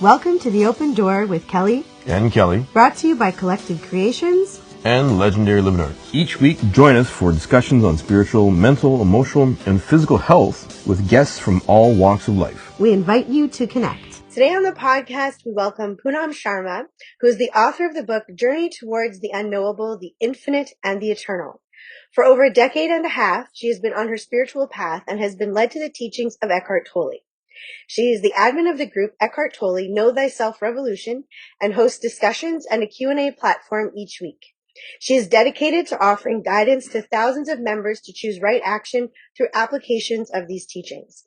Welcome to The Open Door with Kelly and Kelly, brought to you by Collective Creations and Legendary Living Arts. Each week, join us for discussions on spiritual, mental, emotional, and physical health with guests from all walks of life. We invite you to connect. Today on the podcast, we welcome Poonam Sharma, who is the author of the book Journey Towards the Unknowable, the Infinite, and the Eternal. For over a decade and a half, she has been on her spiritual path and has been led to the teachings of Eckhart Tolle. She is the admin of the group Eckhart Tolle Know Thyself Revolution and hosts discussions and a Q&A platform each week. She is dedicated to offering guidance to thousands of members to choose right action through applications of these teachings.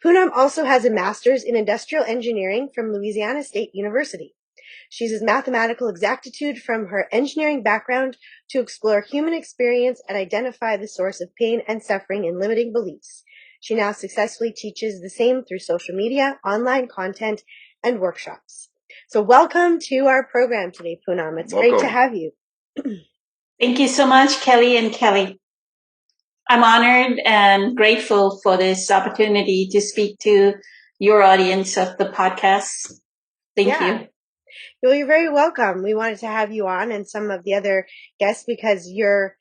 Poonam also has a master's in industrial engineering from Louisiana State University. She uses mathematical exactitude from her engineering background to explore human experience and identify the source of pain and suffering in limiting beliefs. She now successfully teaches the same through social media, online content, and workshops. So welcome to our program today, Poonam. It's great to have you. Thank you so much, Kelly and Kelly. I'm honored and grateful for this opportunity to speak to your audience of the podcast. Thank you. Well, you're very welcome. We wanted to have you on and some of the other guests because you're,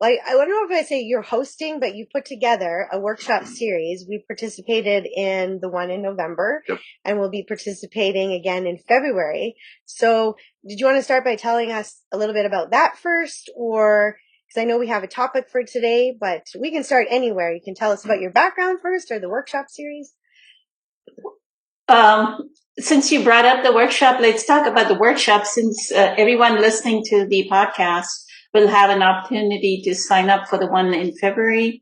like, I don't know if I say you're hosting, but you put together a workshop series. We participated in the one in November, and we'll be participating again in February. So did you want to start by telling us a little bit about that first? Or, because I know we have a topic for today, but we can start anywhere. You can tell us about your background first or the workshop series. Since you brought up the workshop, let's talk about the workshop since everyone listening to the podcast will have an opportunity to sign up for the one in February.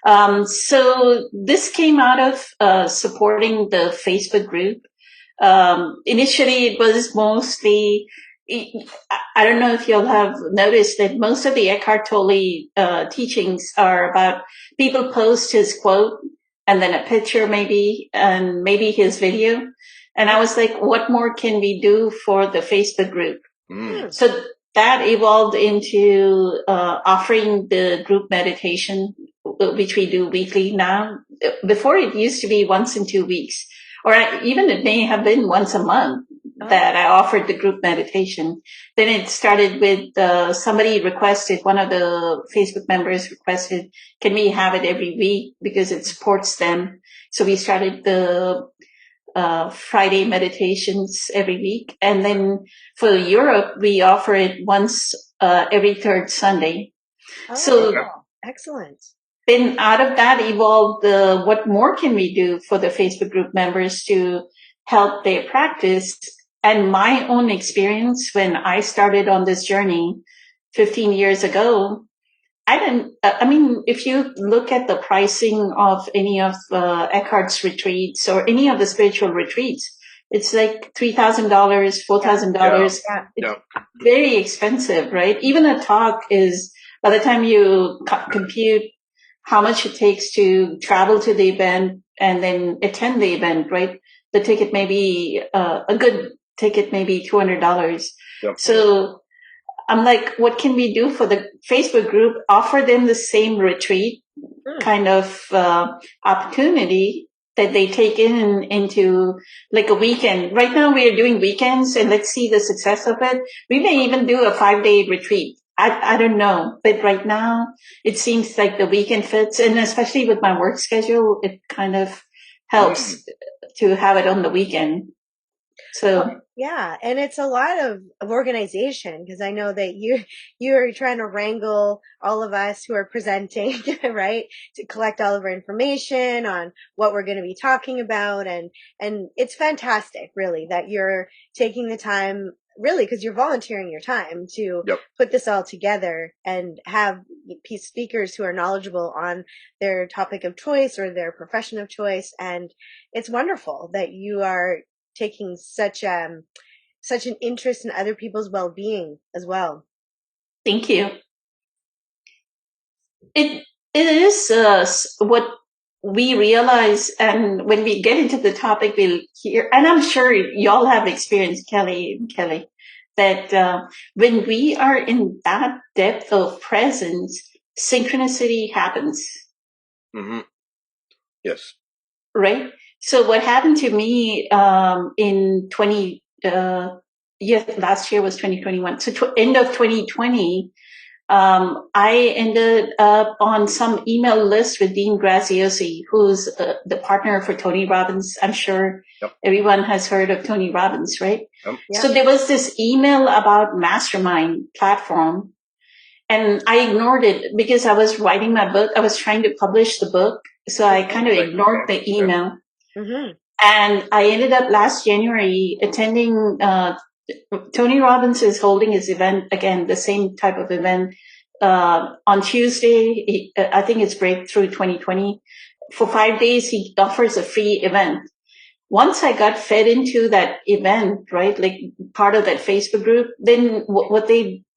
So this came out of supporting the Facebook group. Initially, it was mostly, I don't know if you'll have noticed that most of the Eckhart Tolle teachings are about people post his quote and then a picture maybe, and maybe his video. And I was like, what more can we do for the Facebook group? So that evolved into offering the group meditation, which we do weekly now. Before it used to be once in 2 weeks, or even it may have been once a month that I offered the group meditation. Then it started with somebody requested, one of the Facebook members requested, can we have it every week because it supports them? So we started the Friday meditations every week. And then for Europe, we offer it once every third Sunday. So excellent. Then out of that evolved what more can we do for the Facebook group members to help their practice. And my own experience when I started on this journey 15 years ago, if you look at the pricing of any of Eckhart's retreats or any of the spiritual retreats, it's like $3,000, $4,000. It's very expensive, right? Even a talk is, by the time you compute how much it takes to travel to the event and then attend the event, right? The ticket may be, a good ticket may be $200. So I'm like, what can we do for the Facebook group? Offer them the same retreat kind of opportunity that they take into like a weekend. Right now we are doing weekends and let's see the success of it. We may even do a 5-day retreat. I don't know. But right now it seems like the weekend fits. And especially with my work schedule, it kind of helps to have it on the weekend. So yeah, and it's a lot of organization because I know that you're trying to wrangle all of us who are presenting, right, to collect all of our information on what we're going to be talking about, and it's fantastic, really, that you're taking the time, really, because you're volunteering your time to put this all together and have speakers who are knowledgeable on their topic of choice or their profession of choice, and it's wonderful that you are taking such an interest in other people's well-being as well. Thank you. It is what we realize, and when we get into the topic, we'll hear, and I'm sure y'all have experienced, Kelly, that when we are in that depth of presence, synchronicity happens. Mm-hmm. Yes. Right? So what happened to me in last year was 2021. So end of 2020, I ended up on some email list with Dean Graziosi, who's the partner for Tony Robbins. I'm sure everyone has heard of Tony Robbins, right? Yep. So there was this email about Mastermind platform, and I ignored it because I was writing my book. I was trying to publish the book, so I kind of ignored the email. Mm-hmm. And I ended up last January attending Tony Robbins is holding his event again, the same type of event on Tuesday. I think it's Breakthrough 2020. For 5 days, he offers a free event. Once I got fed into that event, right, like part of that Facebook group, then what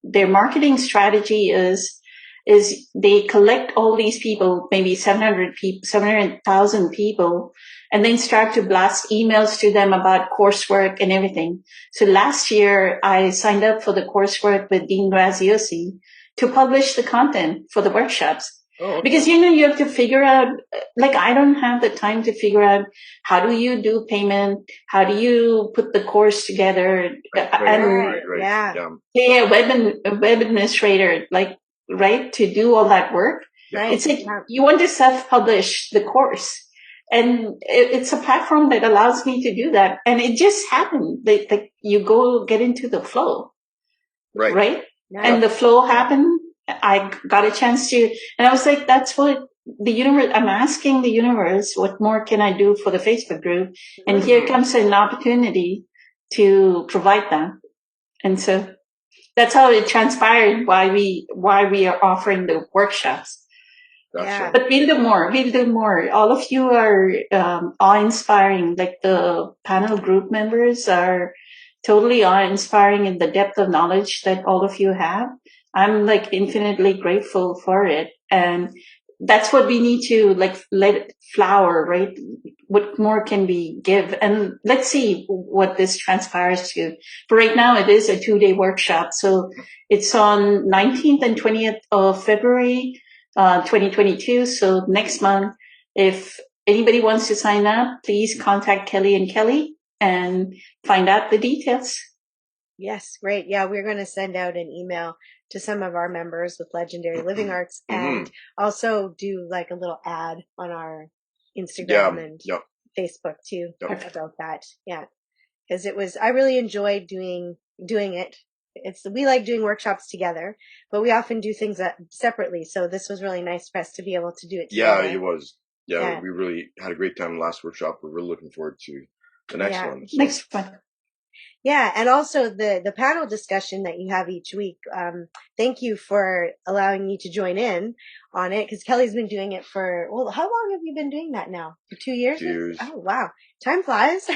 their marketing strategy is they collect all these people, maybe 700,000 people, and then start to blast emails to them about coursework and everything. So last year, I signed up for the coursework with Dean Graziosi to publish the content for the workshops. Oh, okay. Because, you have to figure out, like, I don't have the time to figure out how do you do payment? How do you put the course together? Right. Yeah, web administrator, like, right, to do all that work. Right. It's like you want to self-publish the course. And it's a platform that allows me to do that. And it just happened. Like you get into the flow. Right? Yeah. And the flow happened. I got a chance to, and I was like, that's what the universe, I'm asking the universe, what more can I do for the Facebook group? And here comes an opportunity to provide that. And so that's how it transpired, why we are offering the workshops. Gotcha. But we'll do more. All of you are awe-inspiring. Like the panel group members are totally awe-inspiring in the depth of knowledge that all of you have. I'm like infinitely grateful for it. And that's what we need to like let it flower, right? What more can we give? And let's see what this transpires to. For right now, it is a 2-day workshop. So it's on 19th and 20th of February, 2022. So next month, if anybody wants to sign up, please contact Kelly and Kelly and find out the details. Yes, great. Yeah, we're going to send out an email to some of our members with Legendary Living Arts and also do like a little ad on our Instagram and Facebook too about that. Yeah. Because I really enjoyed doing it. We like doing workshops together, but we often do things separately. So this was really nice for us to be able to do it together. Yeah, it was. Yeah, we really had a great time last workshop. We're really looking forward to the next one. So. Next one. Yeah, and also the panel discussion that you have each week. Thank you for allowing me to join in on it because Kelly's been doing it for, well, how long have you been doing that now? For 2 years? 2 years. Oh, wow. Time flies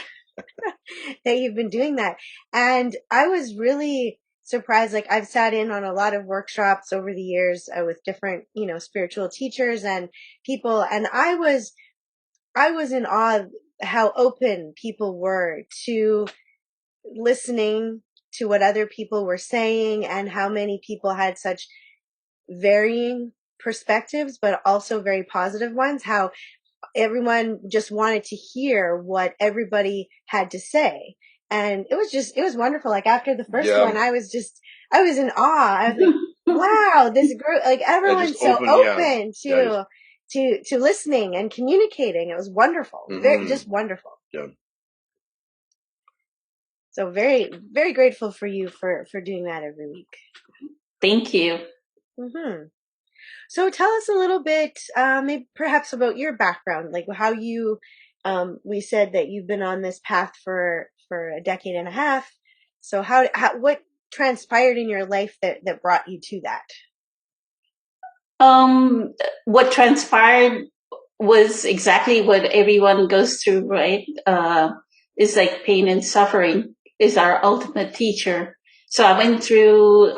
that you've been doing that. And I was really surprised. Like I've sat in on a lot of workshops over the years with different, spiritual teachers and people. And I was in awe how open people were to listening to what other people were saying and how many people had such varying perspectives, but also very positive ones, how everyone just wanted to hear what everybody had to say. And it was wonderful. Like after the first one, I was in awe. I was like, wow, this group, like everyone's so open to listening and communicating. It was wonderful. Very, just wonderful. Yeah. So very, very grateful for you for doing that every week. Thank you. Mm-hmm. So tell us a little bit, maybe perhaps about your background, like how you, we said that you've been on this path for a decade and a half. So what transpired in your life that brought you to that? What transpired was exactly what everyone goes through, right? Is like pain and suffering is our ultimate teacher. So I went through,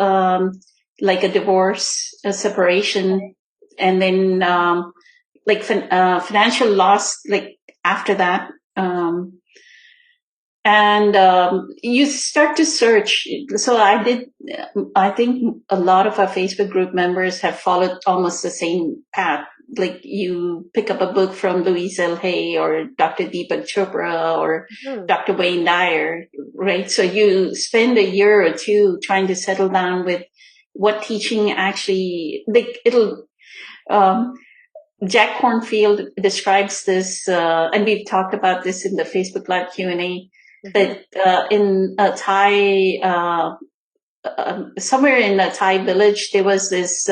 like a divorce, a separation, and then, financial loss, like after that. You start to search. So I think a lot of our Facebook group members have followed almost the same path, like you pick up a book from Louise L. Hay or Dr. Deepak Chopra or Dr. Wayne Dyer, right? So you spend a year or two trying to settle down with what teaching actually, like Jack Kornfield describes this, and we've talked about this in the Facebook Live Q&A, that in a Thai, somewhere in a Thai village, there was this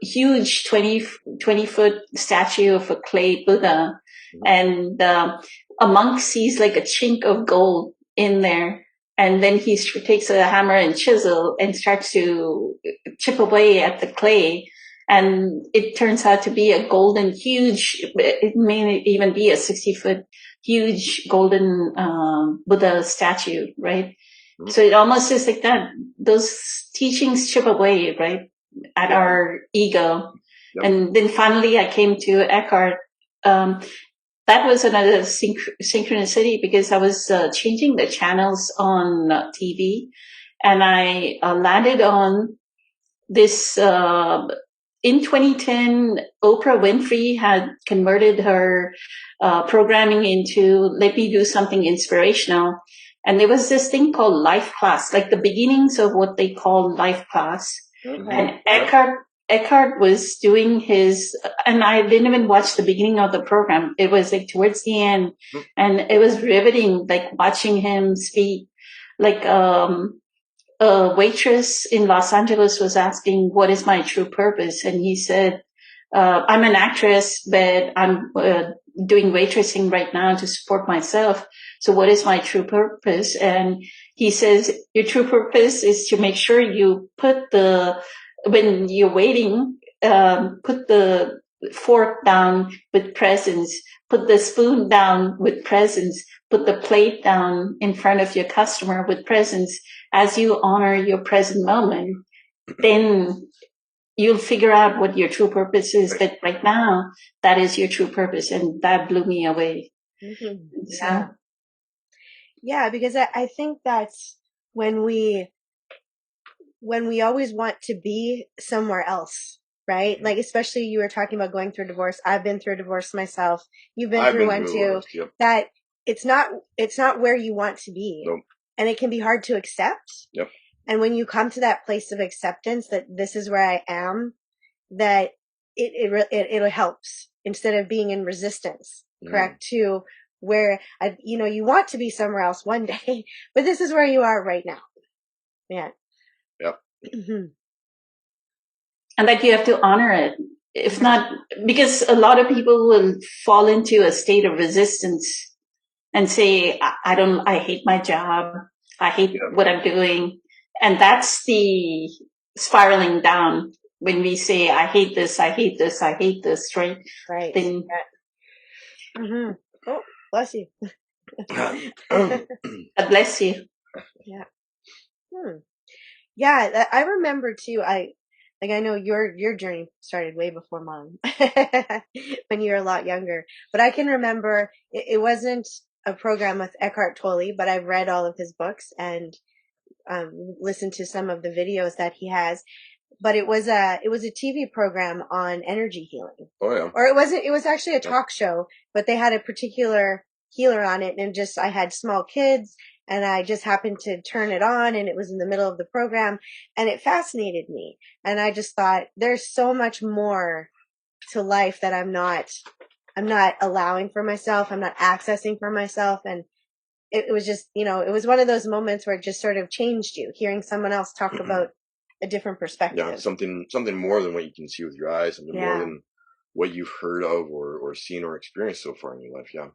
huge 20-foot statue of a clay Buddha, and a monk sees like a chink of gold in there, and then he takes a hammer and chisel and starts to chip away at the clay. And it turns out to be a golden, huge, it may even be a 60-foot huge golden Buddha statue, right? So it almost is like that. Those teachings chip away, right, at our ego. And then finally I came to Eckhart. That was another synchronicity because I was changing the channels on TV, and I landed on this in 2010, Oprah Winfrey had converted her programming into let me do something inspirational. And there was this thing called Life Class, like the beginnings of what they call Life Class. And Eckhart was doing his, and I didn't even watch the beginning of the program. It was like towards the end, and it was riveting, like watching him speak. Like a waitress in Los Angeles was asking, what is my true purpose? And he said, I'm an actress, but I'm doing waitressing right now to support myself. So what is my true purpose? And he says, your true purpose is to make sure you put when you're waiting, put the fork down with presence, put the spoon down with presence, put the plate down in front of your customer with presence. As you honor your present moment, then you'll figure out what your true purpose is. But right now, that is your true purpose. And that blew me away. So. Yeah, because I think that's when we always want to be somewhere else, right? Like, especially you were talking about going through divorce. I've been through a divorce myself. You've been through one too. Yep. That it's not where you want to be. Nope. And it can be hard to accept. Yep. And when you come to that place of acceptance that this is where I am, that it helps instead of being in resistance, correct? To where you want to be somewhere else one day, but this is where you are right now. Yeah. Yep. And that you have to honor it. If not, because a lot of people will fall into a state of resistance and say, I hate my job. I hate what I'm doing. And that's the spiraling down when we say, I hate this, I hate this, I hate this, right? Right. Then, Oh, bless you. God bless you. Yeah. Yeah, I remember too, I know your journey started way before mine when you were a lot younger, but I can remember it wasn't a program with Eckhart Tolle, but I've read all of his books and listened to some of the videos that he has. But it was a TV program on energy healing. Oh yeah. Or it was actually a talk show, but they had a particular healer on it, and I had small kids and I just happened to turn it on and it was in the middle of the program and it fascinated me. And I just thought there's so much more to life that I'm not allowing for myself. I'm not accessing for myself. And it was just, it was one of those moments where it just sort of changed you, hearing someone else talk about a different perspective. Yeah, something more than what you can see with your eyes, something more than what you've heard of or seen or experienced so far in your life. Yeah.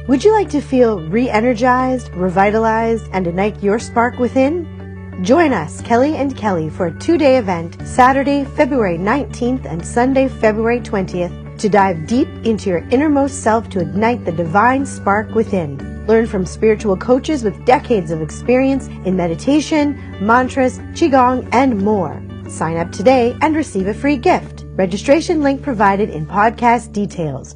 Would you like to feel re-energized, revitalized, and ignite your spark within? Join us, Kelly and Kelly, for a 2-day event, Saturday, February 19th and Sunday, February 20th, to dive deep into your innermost self to ignite the divine spark within. Learn from spiritual coaches with decades of experience in meditation, mantras, qigong, and more. Sign up today and receive a free gift. Registration link provided in podcast details.